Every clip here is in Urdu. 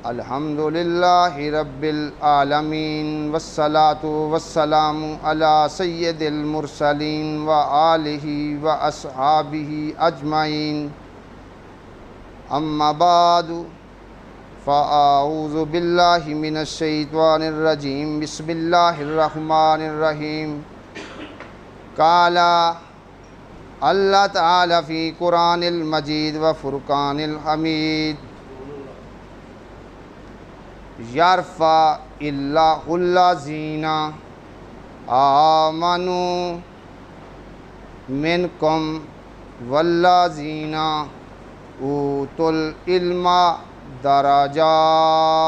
الحمدللہ رب العالمین والصلاة والسلام علی سید المرسلین وآلہ واصحابہ اجمعین اما بعد فاعوذ باللہ من الشیطان الرجیم بسم اللہ الرحمن الرحیم قال اللہ تعالی فی قرآن المجید و فرقان الحمید یرفع اللہ الذین آمنوا منکم والذین اوتوا العلم درجات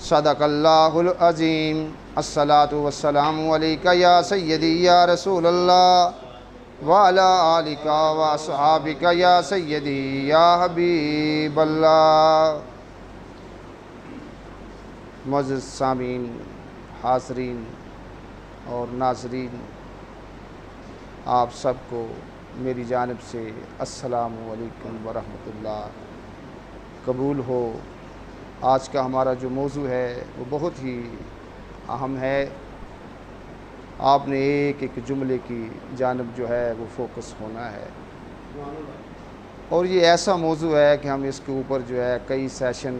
صدق اللہ العظیم الصلاۃ والسلام علیک یا سیدی یا رسول اللہ وعلی آلک واصحابک یا سیدی یا حبیب اللہ۔ معزز سامعین، حاضرین اور ناظرین، آپ سب کو میری جانب سے السلام علیکم ورحمۃ اللہ قبول ہو۔ آج کا ہمارا جو موضوع ہے وہ بہت ہی اہم ہے۔ آپ نے ایک ایک جملے کی جانب جو ہے وہ فوکس ہونا ہے، اور یہ ایسا موضوع ہے کہ ہم اس کے اوپر جو ہے کئی سیشن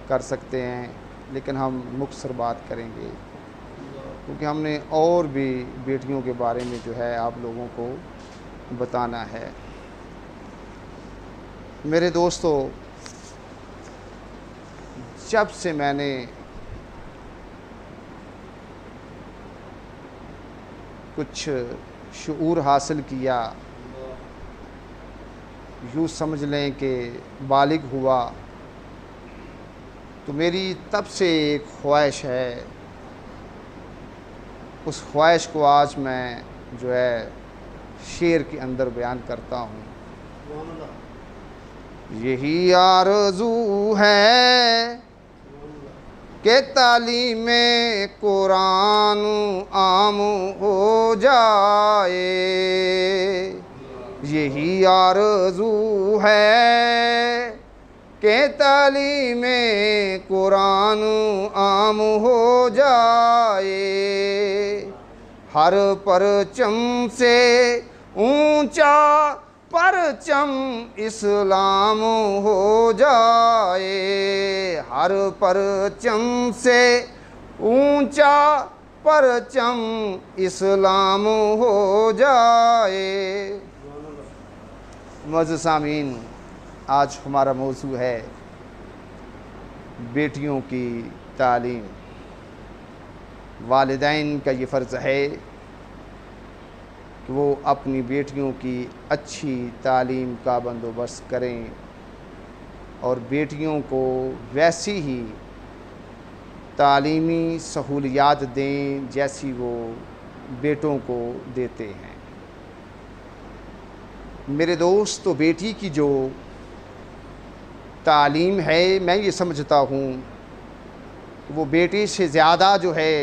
کر سکتے ہیں، لیکن ہم مختصر بات کریں گے کیونکہ ہم نے اور بھی بیٹیوں کے بارے میں جو ہے آپ لوگوں کو بتانا ہے۔ میرے دوستو، جب سے میں نے کچھ شعور حاصل کیا، یوں سمجھ لیں کہ بالغ ہوا، تو میری تب سے ایک خواہش ہے۔ اس خواہش کو آج میں جو ہے شعر کے اندر بیان کرتا ہوں۔ یہی آرزو ہے کہ تعلیم قرآن عام ہو جائے، یہی آرزو ہے کہ تعلیم قرآن عام ہو جائے، ہر پرچم سے اونچا پرچم اسلام ہو جائے، ہر پرچم سے اونچا پرچم اسلام ہو جائے۔ معزز سامعین، آج ہمارا موضوع ہے بیٹیوں کی تعلیم۔ والدین کا یہ فرض ہے کہ وہ اپنی بیٹیوں کی اچھی تعلیم کا بندوبست کریں اور بیٹیوں کو ویسی ہی تعلیمی سہولیات دیں جیسی وہ بیٹوں کو دیتے ہیں۔ میرے دوستو، بیٹی کی جو تعلیم ہے، میں یہ سمجھتا ہوں وہ بیٹے سے زیادہ جو ہے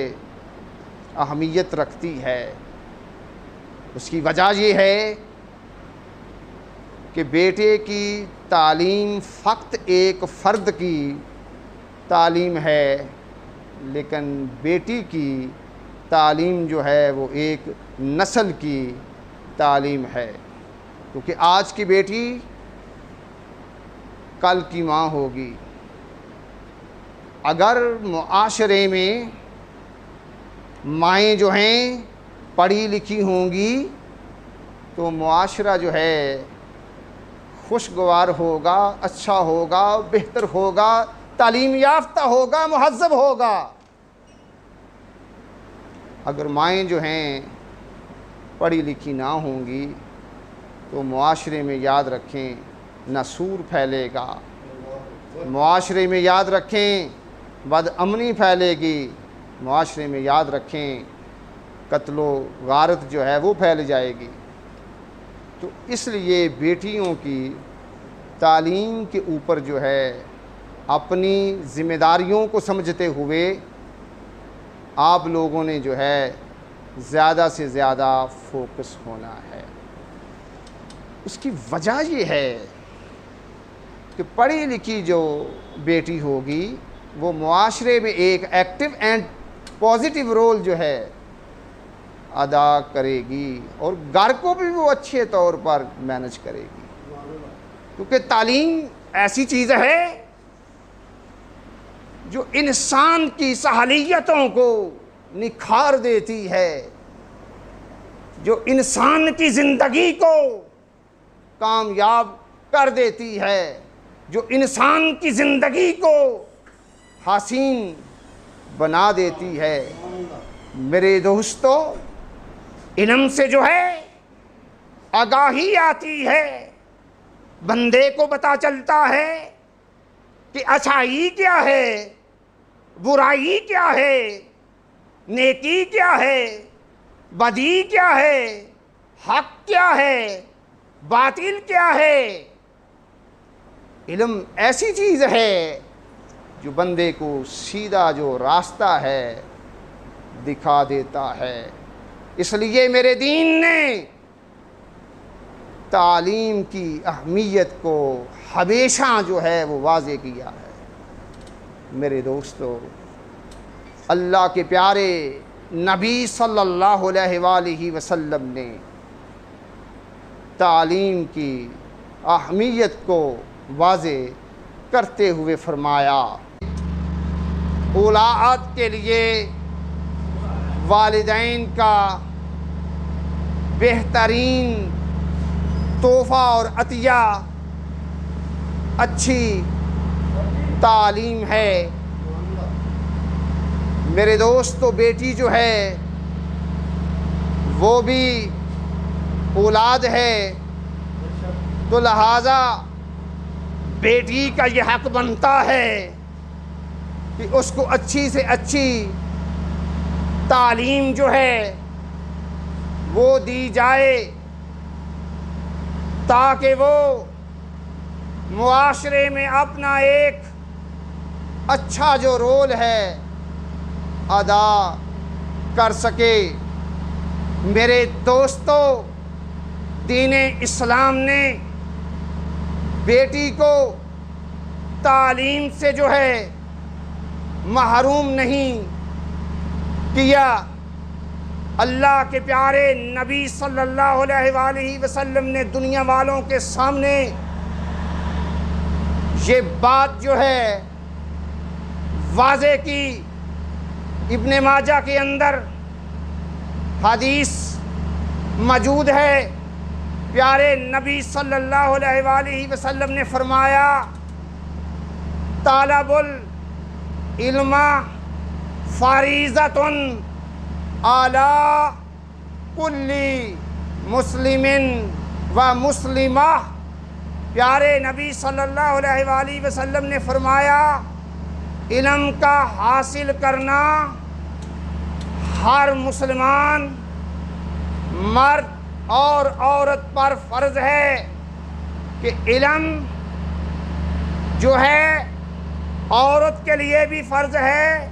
اہمیت رکھتی ہے۔ اس کی وجہ یہ ہے کہ بیٹے کی تعلیم فقط ایک فرد کی تعلیم ہے، لیکن بیٹی کی تعلیم جو ہے وہ ایک نسل کی تعلیم ہے، کیونکہ آج کی بیٹی کل کی ماں ہوگی۔ اگر معاشرے میں مائیں جو ہیں پڑھی لکھی ہوں گی تو معاشرہ جو ہے خوشگوار ہوگا، اچھا ہوگا، بہتر ہوگا، تعلیم یافتہ ہوگا، مہذب ہوگا۔ اگر مائیں جو ہیں پڑھی لکھی نہ ہوں گی تو معاشرے میں یاد رکھیں نہ سور پھیلے گا، معاشرے میں یاد رکھیں بد امنی پھیلے گی، معاشرے میں یاد رکھیں قتل و غارت جو ہے وہ پھیل جائے گی۔ تو اس لیے بیٹیوں کی تعلیم کے اوپر جو ہے اپنی ذمہ داریوں کو سمجھتے ہوئے آپ لوگوں نے جو ہے زیادہ سے زیادہ فوکس ہونا ہے۔ اس کی وجہ یہ ہے کہ پڑھی لکھی جو بیٹی ہوگی وہ معاشرے میں ایک ایکٹیو اینڈ پازیٹیو رول جو ہے ادا کرے گی، اور گھر کو بھی وہ اچھے طور پر مینج کرے گی، کیونکہ تعلیم ایسی چیز ہے جو انسان کی صلاحیتوں کو نکھار دیتی ہے، جو انسان کی زندگی کو کامیاب کر دیتی ہے، جو انسان کی زندگی کو حسین بنا دیتی ہے۔ میرے دوستو، علم سے جو ہے آگاہی آتی ہے، بندے کو پتہ چلتا ہے کہ اچھائی کیا ہے، برائی کیا ہے، نیکی کیا ہے، بدی کیا ہے، حق کیا ہے، باطل کیا ہے۔ علم ایسی چیز ہے جو بندے کو سیدھا جو راستہ ہے دکھا دیتا ہے۔ اس لیے میرے دین نے تعلیم کی اہمیت کو ہمیشہ جو ہے وہ واضح کیا ہے۔ میرے دوستو، اللہ کے پیارے نبی صلی اللہ علیہ وآلہ وسلم نے تعلیم کی اہمیت کو واضح کرتے ہوئے فرمایا، اولاد کے لیے والدین کا بہترین تحفہ اور عطیہ اچھی تعلیم ہے۔ میرے دوستو، بیٹی جو ہے وہ بھی اولاد ہے، تو لہٰذا بیٹی کا یہ حق بنتا ہے کہ اس کو اچھی سے اچھی تعلیم جو ہے وہ دی جائے، تاکہ وہ معاشرے میں اپنا ایک اچھا جو رول ہے ادا کر سکے۔ میرے دوستو، دین اسلام نے بیٹی کو تعلیم سے جو ہے محروم نہیں کیا۔ اللہ کے پیارے نبی صلی اللہ علیہ وآلہ وسلم نے دنیا والوں کے سامنے یہ بات جو ہے واضح کی۔ ابن ماجہ کے اندر حدیث موجود ہے، پیارے نبی صلی اللہ علیہ وآلہ وسلم نے فرمایا، طالب العلم فریضۃ علی کل مسلم و مسلمہ۔ پیارے نبی صلی اللہ علیہ وآلہ وسلم نے فرمایا، علم کا حاصل کرنا ہر مسلمان مرد اور عورت پر فرض ہے، کہ علم جو ہے عورت کے لیے بھی فرض ہے،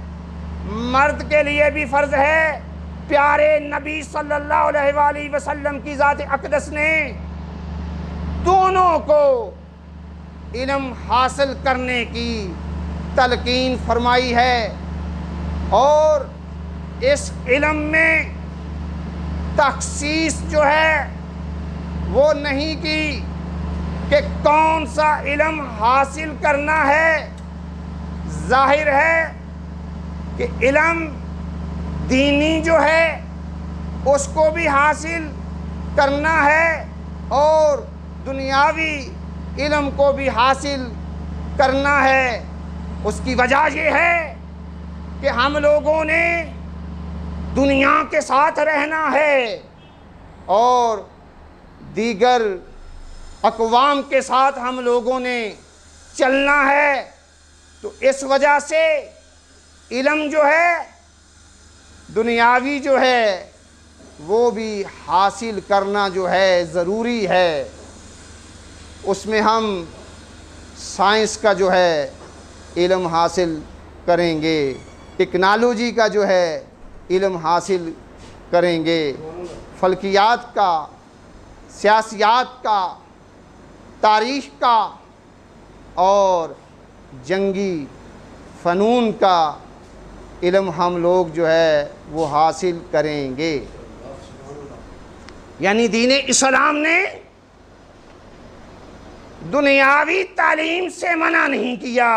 مرد کے لیے بھی فرض ہے۔ پیارے نبی صلی اللہ علیہ وآلہ وسلم کی ذات اقدس نے دونوں کو علم حاصل کرنے کی تلقین فرمائی ہے، اور اس علم میں تخصیص جو ہے وہ نہیں کی کہ کون سا علم حاصل کرنا ہے۔ ظاہر ہے کہ علم دینی جو ہے اس کو بھی حاصل کرنا ہے، اور دنیاوی علم کو بھی حاصل کرنا ہے۔ اس کی وجہ یہ ہے کہ ہم لوگوں نے دنیا کے ساتھ رہنا ہے اور دیگر اقوام کے ساتھ ہم لوگوں نے چلنا ہے، تو اس وجہ سے علم جو ہے دنیاوی جو ہے وہ بھی حاصل کرنا جو ہے ضروری ہے۔ اس میں ہم سائنس کا جو ہے علم حاصل کریں گے، ٹیکنالوجی کا جو ہے علم حاصل کریں گے، فلکیات کا، سیاسیات کا، تاریخ کا اور جنگی فنون کا علم ہم لوگ جو ہے وہ حاصل کریں گے۔ یعنی دین اسلام نے دنیاوی تعلیم سے منع نہیں کیا۔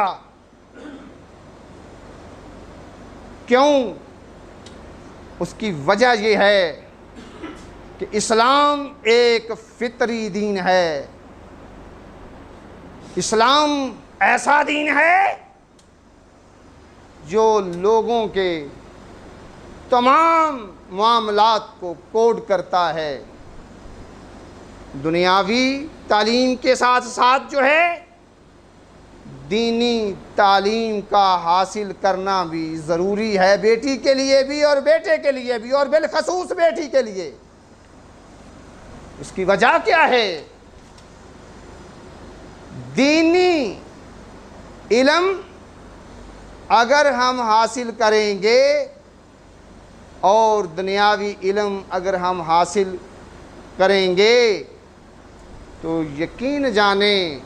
کیوں؟ اس کی وجہ یہ ہے کہ اسلام ایک فطری دین ہے۔ اسلام ایسا دین ہے جو لوگوں کے تمام معاملات کو کوڈ کرتا ہے۔ دنیاوی تعلیم کے ساتھ ساتھ جو ہے دینی تعلیم کا حاصل کرنا بھی ضروری ہے، بیٹی کے لیے بھی اور بیٹے کے لیے بھی، اور بالخصوص بیٹی کے لیے۔ اس کی وجہ کیا ہے؟ دینی علم اگر ہم حاصل کریں گے اور دنیاوی علم اگر ہم حاصل کریں گے تو یقین جانیں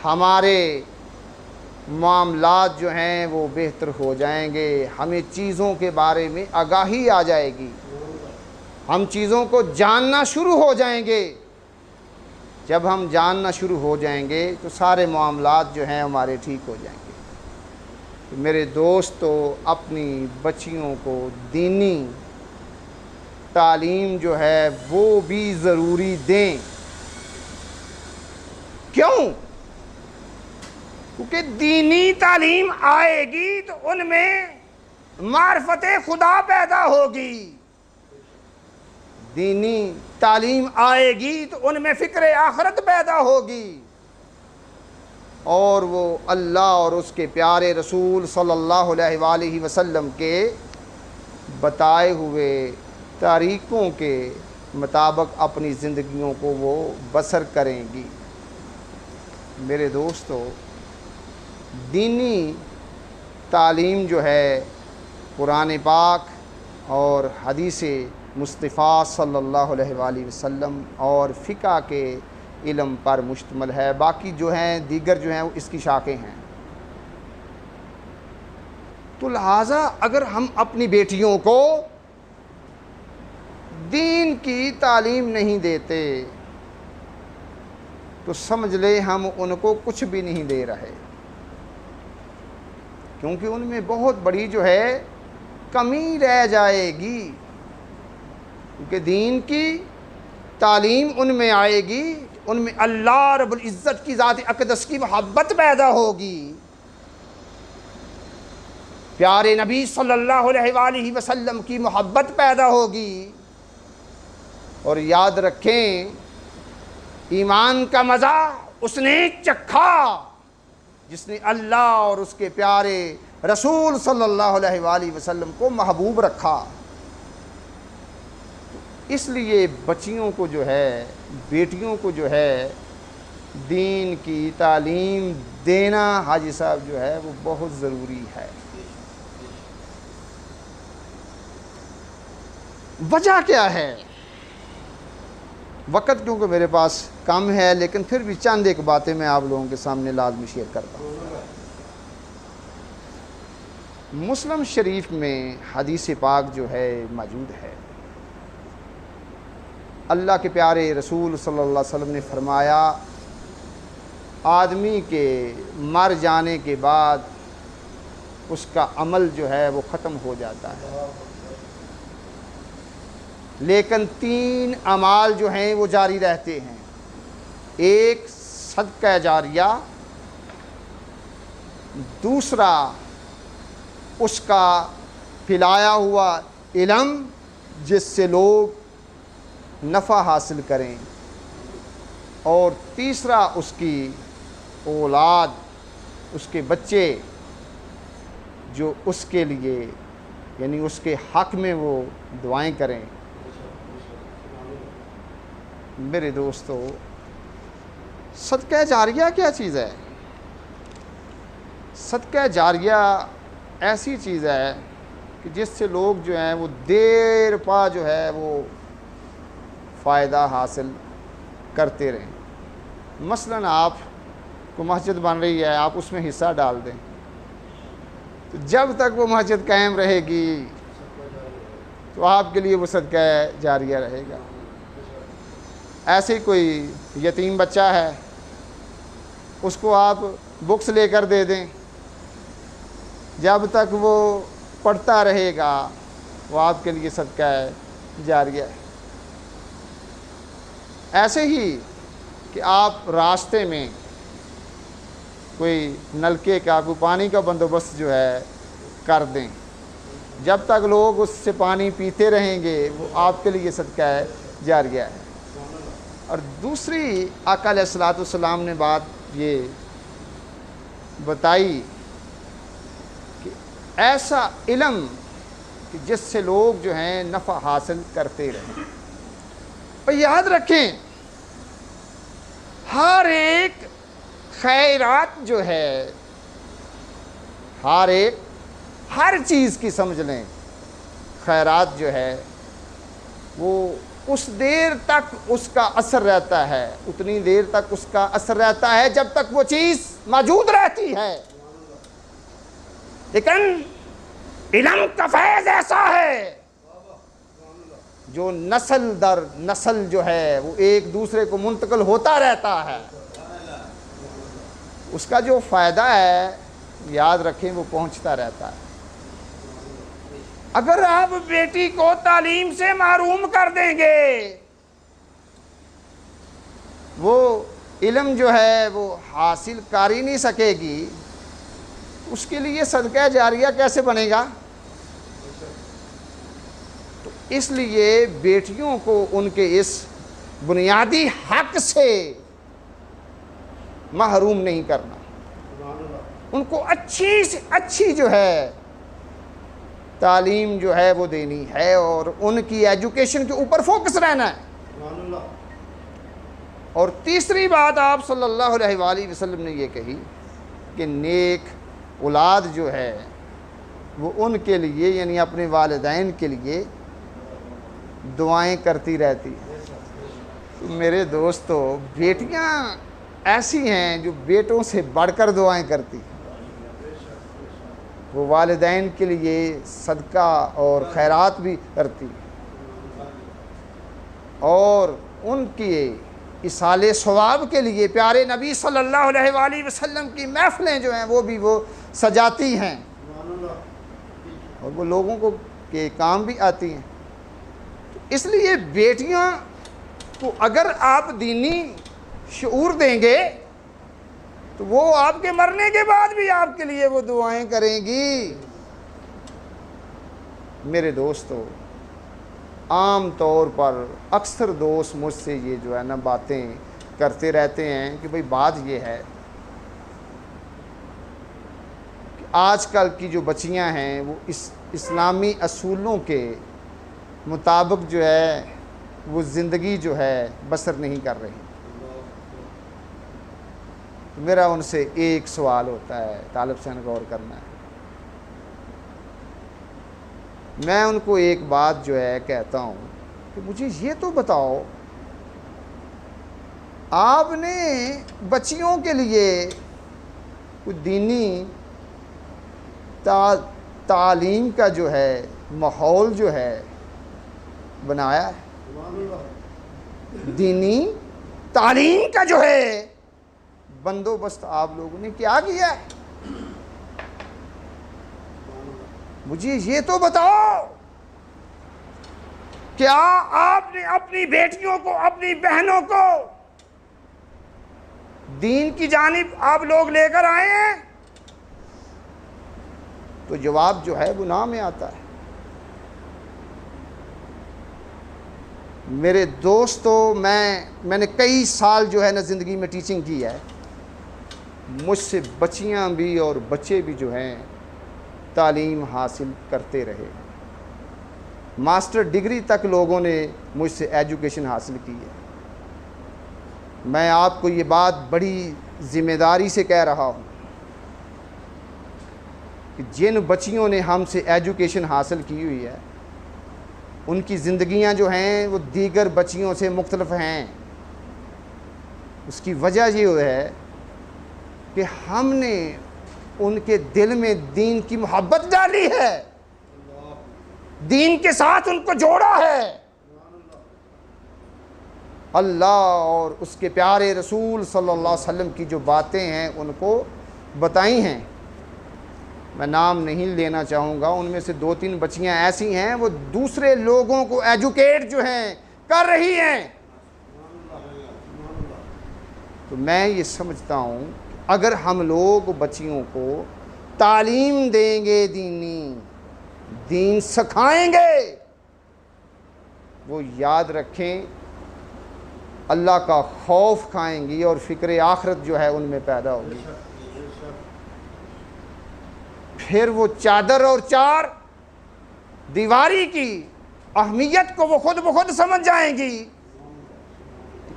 ہمارے معاملات جو ہیں وہ بہتر ہو جائیں گے۔ ہمیں چیزوں کے بارے میں آگاہی آ جائے گی، ہم چیزوں کو جاننا شروع ہو جائیں گے۔ جب ہم جاننا شروع ہو جائیں گے تو سارے معاملات جو ہیں ہمارے ٹھیک ہو جائیں گے۔ تو میرے دوستو، اپنی بچیوں کو دینی تعلیم جو ہے وہ بھی ضروری دیں۔ کیوں؟ کیونکہ دینی تعلیم آئے گی تو ان میں معرفت خدا پیدا ہوگی۔ دینی تعلیم آئے گی تو ان میں فکر آخرت پیدا ہوگی، اور وہ اللہ اور اس کے پیارے رسول صلی اللہ علیہ وآلہ وسلم کے بتائے ہوئے طریقوں کے مطابق اپنی زندگیوں کو وہ بسر کریں گی۔ میرے دوستو، دینی تعلیم جو ہے قرآن پاک اور حدیث مصطفیٰ صلی اللہ علیہ وآلہ وسلم اور فقہ کے علم پر مشتمل ہے۔ باقی جو ہیں دیگر جو ہیں وہ اس کی شاخیں ہیں۔ تو لہٰذا اگر ہم اپنی بیٹیوں کو دین کی تعلیم نہیں دیتے تو سمجھ لے ہم ان کو کچھ بھی نہیں دے رہے، کیونکہ ان میں بہت بڑی جو ہے کمی رہ جائے گی۔ کیونکہ دین کی تعلیم ان میں آئے گی، ان میں اللہ رب العزت کی ذات اقدس کی محبت پیدا ہوگی، پیارے نبی صلی اللہ علیہ وآلہ وسلم کی محبت پیدا ہوگی۔ اور یاد رکھیں، ایمان کا مزہ اس نے چکھا جس نے اللہ اور اس کے پیارے رسول صلی اللہ علیہ وآلہ وسلم کو محبوب رکھا۔ اس لیے بچیوں کو جو ہے، بیٹیوں کو جو ہے دین کی تعلیم دینا حاجی صاحب جو ہے وہ بہت ضروری ہے۔ وجہ کیا ہے؟ وقت کیونکہ میرے پاس کم ہے، لیکن پھر بھی چند ایک باتیں میں آپ لوگوں کے سامنے لازمی شیئر کرتا ہوں۔ مسلم شریف میں حدیث پاک جو ہے موجود ہے، اللہ کے پیارے رسول صلی اللہ علیہ وسلم نے فرمایا، آدمی کے مر جانے کے بعد اس کا عمل جو ہے وہ ختم ہو جاتا ہے، لیکن 3 اعمال جو ہیں وہ جاری رہتے ہیں۔ ایک صدقہ جاریہ، دوسرا اس کا پھیلایا ہوا علم جس سے لوگ نفع حاصل کریں، اور تیسرا اس کی اولاد، اس کے بچے جو اس کے لیے یعنی اس کے حق میں وہ دعائیں کریں۔ میرے دوستو، صدقہ جاریہ کیا چیز ہے؟ صدقہ جاریہ ایسی چیز ہے کہ جس سے لوگ جو ہیں وہ دیر پا جو ہے وہ فائدہ حاصل کرتے رہیں۔ مثلاً آپ کو مسجد بن رہی ہے، آپ اس میں حصہ ڈال دیں، تو جب تک وہ مسجد قائم رہے گی تو آپ کے لیے وہ صدقہ جاریہ رہے گا۔ ایسے ہی کوئی یتیم بچہ ہے، اس کو آپ بکس لے کر دے دیں، جب تک وہ پڑھتا رہے گا وہ آپ کے لیے صدقہ جاریہ ہے۔ ایسے ہی کہ آپ راستے میں کوئی نلکے کا، کوئی پانی کا بندوبست جو ہے کر دیں، جب تک لوگ اس سے پانی پیتے رہیں گے وہ آپ کے لیے صدقہ جاریہ ہے۔ اور دوسری آقا علیہ الصلوۃ والسلام نے بات یہ بتائی کہ ایسا علم کہ جس سے لوگ جو ہیں نفع حاصل کرتے رہیں۔ اور یاد رکھیں ہر ایک خیرات جو ہے، ہر چیز کی سمجھ لیں، خیرات جو ہے وہ اس دیر تک اس کا اثر رہتا ہے، اتنی دیر تک اس کا اثر رہتا ہے جب تک وہ چیز موجود رہتی ہے۔ لیکن علم کا فیض ایسا ہے جو نسل در نسل جو ہے وہ ایک دوسرے کو منتقل ہوتا رہتا ہے، اس کا جو فائدہ ہے یاد رکھیں وہ پہنچتا رہتا ہے۔ اگر آپ بیٹی کو تعلیم سے محروم کر دیں گے، وہ علم جو ہے وہ حاصل کر ہی نہیں سکے گی، اس کے لیے صدقہ جاریہ کیسے بنے گا؟ تو اس لیے بیٹیوں کو ان کے اس بنیادی حق سے محروم نہیں کرنا، ان کو اچھی سے اچھی جو ہے تعلیم جو ہے وہ دینی ہے، اور ان کی ایجوکیشن کے اوپر فوکس رہنا ہے۔ اور تیسری بات آپ صلی اللہ علیہ وآلہ وسلم نے یہ کہی کہ نیک اولاد جو ہے وہ ان کے لیے یعنی اپنے والدین کے لیے دعائیں کرتی رہتی ہیں۔ تو میرے دوستو، بیٹیاں ایسی ہیں جو بیٹوں سے بڑھ کر دعائیں کرتی ہیں، وہ والدین کے لیے صدقہ اور خیرات بھی کرتی ہیں، اور ان کی اصال ثواب کے لیے پیارے نبی صلی اللہ علیہ وآلہ وسلم کی محفلیں جو ہیں وہ سجاتی ہیں، اور وہ لوگوں کو کے کام بھی آتی ہیں۔ اس لیے بیٹیاں کو اگر آپ دینی شعور دیں گے تو وہ آپ کے مرنے کے بعد بھی آپ کے لیے وہ دعائیں کریں گی۔ میرے دوستو، عام طور پر اکثر دوست مجھ سے یہ جو ہے نا باتیں کرتے رہتے ہیں کہ بھئی بات یہ ہے کہ آج کل کی جو بچیاں ہیں وہ اسلامی اصولوں کے مطابق جو ہے وہ زندگی جو ہے بسر نہیں کر رہی۔ میرا ان سے ایک سوال ہوتا ہے، طالب سے غور کرنا ہے، میں ان کو ایک بات جو ہے کہتا ہوں کہ مجھے یہ تو بتاؤ، آپ نے بچیوں کے لیے کوئی دینی تعلیم کا جو ہے ماحول جو ہے بنایا ہے؟ دینی تعلیم کا جو ہے بندوبست آپ لوگوں نے کیا کیا ہے؟ مجھے یہ تو بتاؤ، کیا آپ نے اپنی بیٹیوں کو، اپنی بہنوں کو دین کی جانب آپ لوگ لے کر آئے ہیں؟ تو جواب جو ہے وہ نہ میں آتا ہے۔ میرے دوستو، میں نے کئی سال جو ہے نا زندگی میں ٹیچنگ کی ہے، مجھ سے بچیاں بھی اور بچے بھی جو ہیں تعلیم حاصل کرتے رہے، ماسٹر ڈگری تک لوگوں نے مجھ سے ایجوکیشن حاصل کی ہے۔ میں آپ کو یہ بات بڑی ذمہ داری سے کہہ رہا ہوں کہ جن بچیوں نے ہم سے ایجوکیشن حاصل کی ہوئی ہے ان کی زندگیاں جو ہیں وہ دیگر بچیوں سے مختلف ہیں۔ اس کی وجہ یہ ہے کہ ہم نے ان کے دل میں دین کی محبت ڈالی ہے، دین کے ساتھ ان کو جوڑا ہے، اللہ اور اس کے پیارے رسول صلی اللہ علیہ وسلم کی جو باتیں ہیں ان کو بتائی ہیں۔ میں نام نہیں لینا چاہوں گا، ان میں سے 2-3 بچیاں ایسی ہیں وہ دوسرے لوگوں کو ایجوکیٹ جو ہیں کر رہی ہیں۔ تو میں یہ سمجھتا ہوں اگر ہم لوگ بچیوں کو تعلیم دیں گے، دین سکھائیں گے، وہ یاد رکھیں اللہ کا خوف کھائیں گی اور فکر آخرت جو ہے ان میں پیدا ہوگی۔ پھر وہ چادر اور چار دیواری کی اہمیت کو وہ خود بخود سمجھ جائیں گی،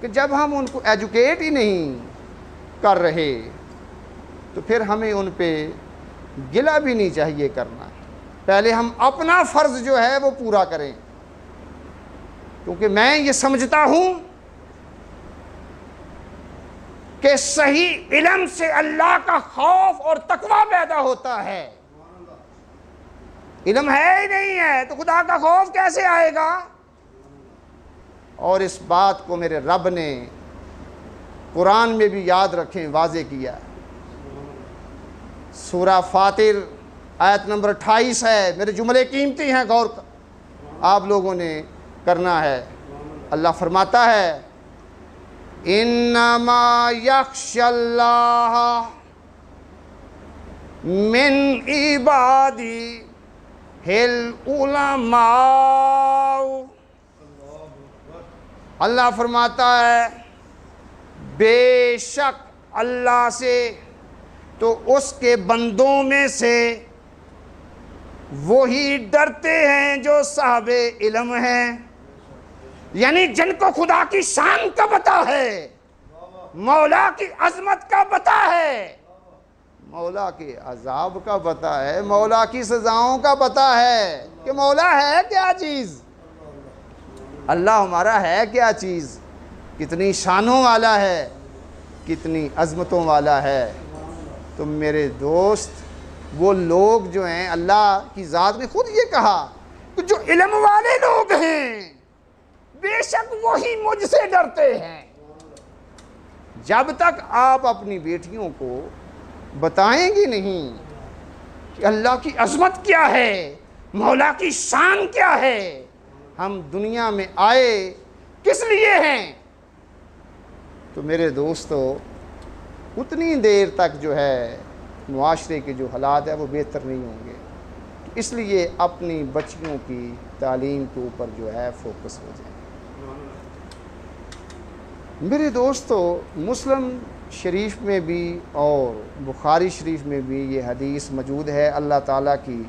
کہ جب ہم ان کو ایجوکیٹ ہی نہیں کر رہے تو پھر ہمیں ان پہ گلہ بھی نہیں چاہیے کرنا۔ پہلے ہم اپنا فرض جو ہے وہ پورا کریں، کیونکہ میں یہ سمجھتا ہوں کہ صحیح علم سے اللہ کا خوف اور تقوی پیدا ہوتا ہے۔ علم ہے ہی نہیں ہے تو خدا کا خوف کیسے آئے گا؟ اور اس بات کو میرے رب نے قرآن میں بھی یاد رکھیں واضح کیا۔ سورہ فاطر آیت نمبر 28 ہے، میرے جملے قیمتی ہیں، غور آپ لوگوں نے کرنا ہے۔ اللہ فرماتا ہے انما یخشی اللہ من عبادی العلماء۔ اللہ فرماتا ہے بے شک اللہ سے تو اس کے بندوں میں سے وہی ڈرتے ہیں جو صاحب علم ہیں، یعنی جن کو خدا کی شان کا پتہ ہے، مولا کی عظمت کا پتہ ہے، مولا کے عذاب کا پتہ ہے، مولا کی سزاؤں کا پتہ ہے کہ مولا ہے کیا چیز، اللہ ہمارا ہے کیا چیز، کتنی شانوں والا ہے، کتنی عظمتوں والا ہے۔ تو میرے دوست وہ لوگ جو ہیں، اللہ کی ذات نے خود یہ کہا کہ جو علم والے لوگ ہیں بے شک وہی مجھ سے ڈرتے ہیں۔ جب تک آپ اپنی بیٹیوں کو بتائیں گی نہیں کہ اللہ کی عظمت کیا ہے، مولا کی شان کیا ہے، ہم دنیا میں آئے کس لیے ہیں، تو میرے دوستو اتنی دیر تک جو ہے معاشرے کے جو حالات ہیں وہ بہتر نہیں ہوں گے۔ اس لیے اپنی بچیوں کی تعلیم کے اوپر جو ہے فوکس ہو جائے۔ میرے دوستو مسلم شریف میں بھی اور بخاری شریف میں بھی یہ حدیث موجود ہے۔ اللہ تعالیٰ کی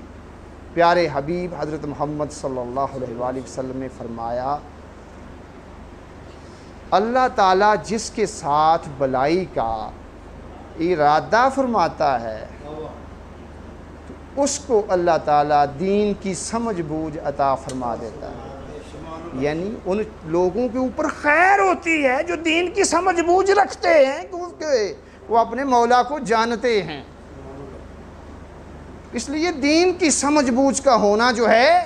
پیارے حبیب حضرت محمد صلی اللہ علیہ وآلہ وسلم نے فرمایا اللہ تعالیٰ جس کے ساتھ بلائی کا ارادہ فرماتا ہے تو اس کو اللہ تعالیٰ دین کی سمجھ بوجھ عطا فرما دیتا ہے، یعنی ان لوگوں کے اوپر خیر ہوتی ہے جو دین کی سمجھ بوجھ رکھتے ہیں، کیونکہ وہ اپنے مولا کو جانتے ہیں۔ اس لیے دین کی سمجھ بوجھ کا ہونا جو ہے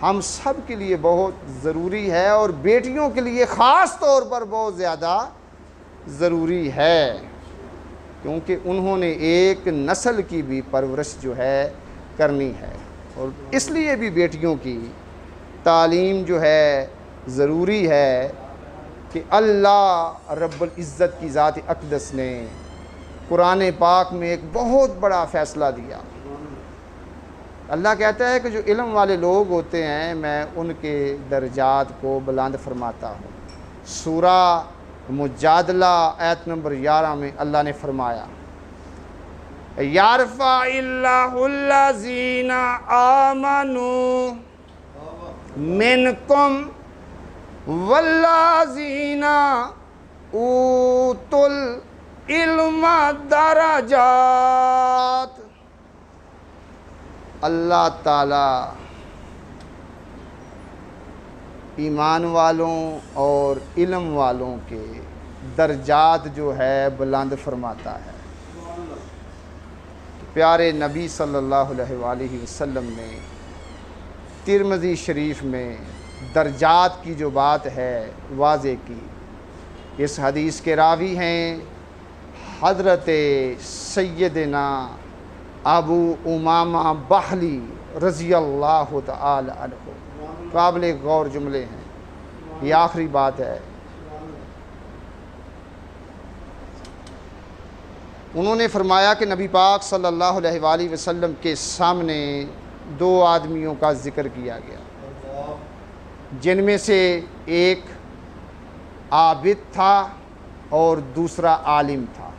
ہم سب کے لیے بہت ضروری ہے، اور بیٹیوں کے لیے خاص طور پر بہت زیادہ ضروری ہے، کیونکہ انہوں نے ایک نسل کی بھی پرورش جو ہے کرنی ہے، اور اس لیے بھی بیٹیوں کی تعلیم جو ہے ضروری ہے کہ اللہ رب العزت کی ذات اقدس نے قرآن پاک میں ایک بہت بڑا فیصلہ دیا۔ اللہ کہتا ہے کہ جو علم والے لوگ ہوتے ہیں میں ان کے درجات کو بلند فرماتا ہوں۔ سورہ مجادلہ آیت نمبر 11 میں اللہ نے فرمایا یرفع اللہ الذین آمنوا منکم والذین اوتوا العلم درجات۔ اللہ تعالیٰ ایمان والوں اور علم والوں کے درجات جو ہے بلند فرماتا ہے۔ پیارے نبی صلی اللہ علیہ وآلہ وسلم نے ترمذی شریف میں درجات کی جو بات ہے واضح کی۔ اس حدیث کے راوی ہیں حضرت سیدنا ابو امامہ بہلی رضی اللہ تعالی عنہ۔ قابل غور جملے ہیں، یہ آخری بات ہے۔ انہوں نے فرمایا کہ نبی پاک صلی اللہ علیہ وآلہ وسلم کے سامنے دو آدمیوں کا ذکر کیا گیا، جن میں سے ایک عابد تھا اور دوسرا عالم تھا۔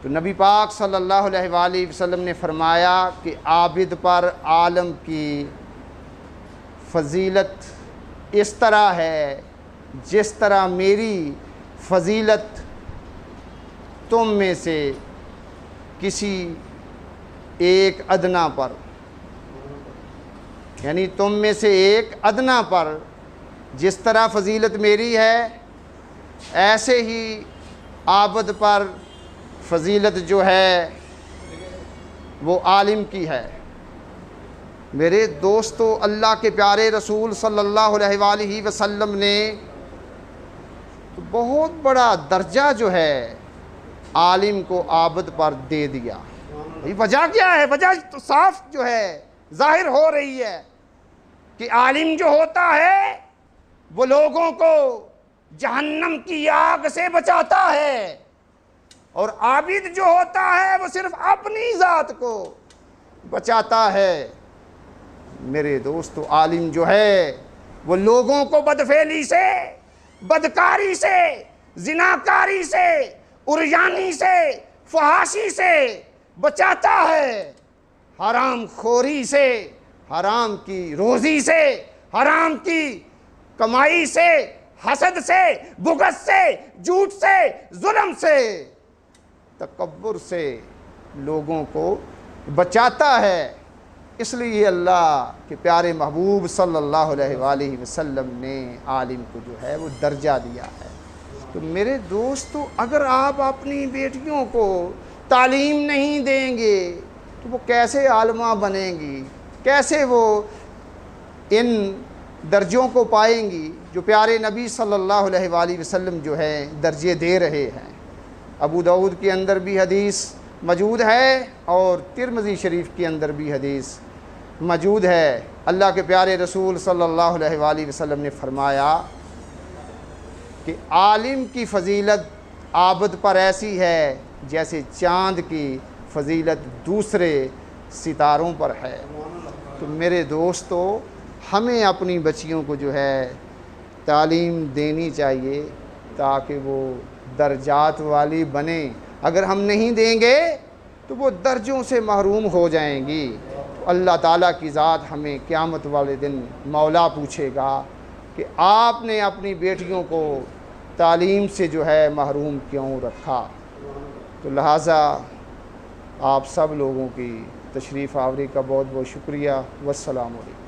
تو نبی پاک صلی اللہ علیہ وآلہ وسلم نے فرمایا کہ عابد پر عالم کی فضیلت اس طرح ہے جس طرح میری فضیلت تم میں سے کسی ایک ادنا پر، یعنی تم میں سے ایک ادنا پر جس طرح فضیلت میری ہے، ایسے ہی عابد پر فضیلت جو ہے وہ عالم کی ہے۔ میرے دوستو، اللہ کے پیارے رسول صلی اللہ علیہ وآلہ وسلم نے بہت بڑا درجہ جو ہے عالم کو عابد پر دے دیا۔ وجہ کیا ہے؟ وجہ تو صاف جو ہے ظاہر ہو رہی ہے کہ عالم جو ہوتا ہے وہ لوگوں کو جہنم کی آگ سے بچاتا ہے، اور عابد جو ہوتا ہے وہ صرف اپنی ذات کو بچاتا ہے۔ میرے دوستو، عالم جو ہے وہ لوگوں کو بدفعلی سے، بدکاری سے، زناکاری سے، عریانی سے، فحاشی سے بچاتا ہے، حرام خوری سے، حرام کی روزی سے، حرام کی کمائی سے، حسد سے، بغض سے، جھوٹ سے، ظلم سے، تکبر سے لوگوں کو بچاتا ہے۔ اس لیے اللہ کے پیارے محبوب صلی اللہ علیہ وآلہ وسلم نے عالم کو جو ہے وہ درجہ دیا ہے۔ تو میرے دوستو، اگر آپ اپنی بیٹیوں کو تعلیم نہیں دیں گے تو وہ کیسے عالمہ بنیں گی؟ کیسے وہ ان درجوں کو پائیں گی جو پیارے نبی صلی اللہ علیہ وآلہ وسلم جو ہے درجے دے رہے ہیں؟ ابو داؤد کے اندر بھی حدیث موجود ہے اور ترمذی شریف کے اندر بھی حدیث موجود ہے۔ اللہ کے پیارے رسول صلی اللہ علیہ وآلہ وسلم نے فرمایا کہ عالم کی فضیلت عابد پر ایسی ہے جیسے چاند کی فضیلت دوسرے ستاروں پر ہے۔ تو میرے دوستو، ہمیں اپنی بچیوں کو جو ہے تعلیم دینی چاہیے تاکہ وہ درجات والی بنیں۔ اگر ہم نہیں دیں گے تو وہ درجوں سے محروم ہو جائیں گی۔ اللہ تعالیٰ کی ذات ہمیں قیامت والے دن مولا پوچھے گا کہ آپ نے اپنی بیٹیوں کو تعلیم سے جو ہے محروم کیوں رکھا۔ تو لہٰذا آپ سب لوگوں کی تشریف آوری کا بہت بہت شکریہ۔ والسلام علیکم۔